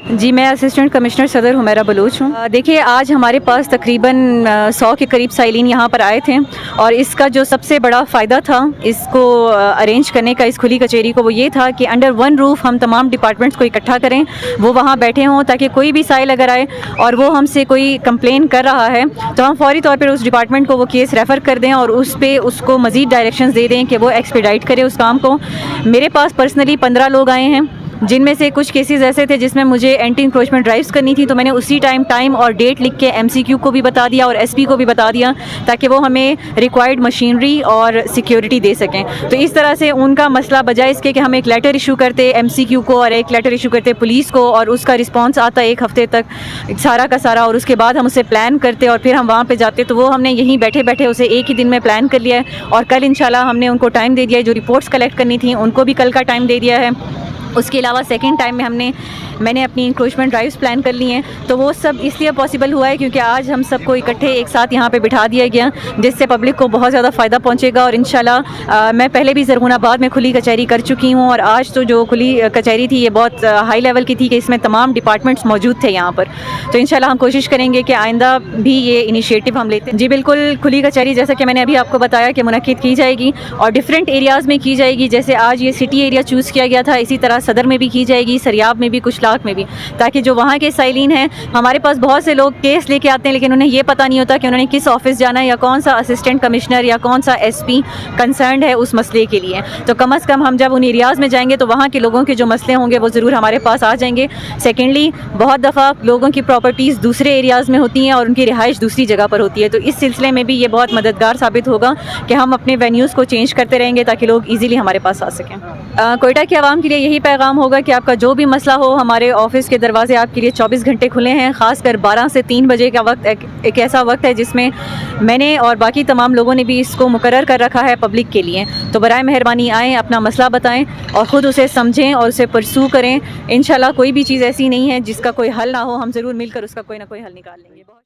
जी, मैं assistant commissioner सदर हुमैरा बलूच हूँ। देखिए, आज हमारे पास तकरीबन 100 के करीब साइलिन यहाँ पर आए थे और इसका जो सबसे बड़ा फ़ायदा था इसको अरेंज करने का, इस खुली कचहरी को, वो ये था कि अंडर वन रूफ़ हम तमाम डिपार्टमेंट्स को इकट्ठा करें, वो वहाँ बैठे हों, ताकि कोई भी साइल अगर आए और वो हमसे कोई कंप्लेन कर रहा है तो हम फ़ौरी तौर पर उस डिपार्टमेंट को वो केस रेफ़र कर दें और उस पर उसको मज़ीद डायरेक्शंस दे दें कि वो एक्सपीडाइट करे उस काम को। मेरे पास पर्सनली 15 लोग आए हैं, जिनमें से कुछ केसेस ऐसे थे जिसमें मुझे एंटी इंक्रोचमेंट ड्राइव्स करनी थी, तो मैंने उसी टाइम और डेट लिख के एमसीक्यू को भी बता दिया और एसपी को भी बता दिया, ताकि वो हमें रिक्वायर्ड मशीनरी और सिक्योरिटी दे सकें। तो इस तरह से उनका मसला, बजाय इसके कि हम एक लेटर इशू करते एमसीक्यू को और एक लेटर इशू करते पुलिस को और उसका रिस्पॉन्स आता 1 हफ़्ते तक सारा का सारा, और उसके बाद हम उसे प्लान करते और फिर हम वहाँ पर जाते, तो वो हमने यहीं बैठे बैठे उसे एक ही दिन में प्लान कर लिया है। और कल इंशाल्लाह हमने उनको टाइम दे दिया है, जो रिपोर्ट्स कलेक्ट करनी थी उनको भी कल का टाइम दे दिया है। उसके अलावा सेकंड टाइम में मैंने अपनी इंक्रोचमेंट ड्राइव्स प्लान कर ली हैं, तो वो सब इसलिए पॉसिबल हुआ है क्योंकि आज हम सबको इकट्ठे एक साथ यहाँ पे बिठा दिया गया, जिससे पब्लिक को बहुत ज़्यादा फ़ायदा पहुँचेगा। और इंशाल्लाह मैं पहले भी ज़रगुनाबाद में खुली कचहरी कर चुकी हूँ और आज तो जो खुली कचहरी थी ये बहुत हाई लेवल की थी कि इसमें तमाम डिपार्टमेंट्स मौजूद थे यहाँ पर। तो इंशाल्लाह हम कोशिश करेंगे कि आइंदा भी ये इनिशिएटिव हम लेते हैं। जी बिल्कुल, खुली कचहरी जैसा कि मैंने अभी आपको बताया कि मुनक्किद की जाएगी और डिफरेंट एरियाज़ में की जाएगी। जैसे आज ये सिटी एरिया चूज़ किया गया था, इसी तरह सदर में भी की जाएगी, सरियाब में भी, कुशलाक में भी, ताकि जो वहाँ के साइलिन हैं, हमारे पास बहुत से लोग केस लेके आते हैं लेकिन उन्हें ये पता नहीं होता कि उन्होंने किस ऑफिस जाना है या कौन सा असिस्टेंट कमिश्नर या कौन सा एसपी कंसर्न्ड है उस मसले के लिए। तो कम से कम हम जब उन एरियाज़ में जाएंगे तो वहाँ के लोगों के जो मसले होंगे वो ज़रूर हमारे पास आ जाएंगे। सेकेंडली, बहुत दफ़ा लोगों की प्रॉपर्टीज़ दूसरे एरियाज़ में होती हैं और उनकी रिहाइश दूसरी जगह पर होती है, तो इस सिलसिले में भी ये बहुत मददगार साबित होगा कि हम अपने वेन्यूज़ को चेंज करते रहेंगे ताकि लोग ईज़िली हमारे पास आ सकें। कोयटा की आवाम के लिए यही पैगाम होगा कि आपका जो भी मसला हो, हमारे ऑफिस के दरवाजे आपके लिए 24 घंटे खुले हैं। ख़ासकर 12 से 3 बजे का वक्त एक ऐसा वक्त है जिसमें मैंने और बाकी तमाम लोगों ने भी इसको मुकर्रर कर रखा है पब्लिक के लिए। तो बराए मेहरबानी आएँ, अपना मसला बताएं और ख़ुद उसे समझें और उसे परसू करें। इंशाल्लाह कोई भी चीज़ ऐसी नहीं है जिसका कोई हल ना हो, हम ज़रूर मिलकर उसका कोई ना कोई हल निकाल लेंगे।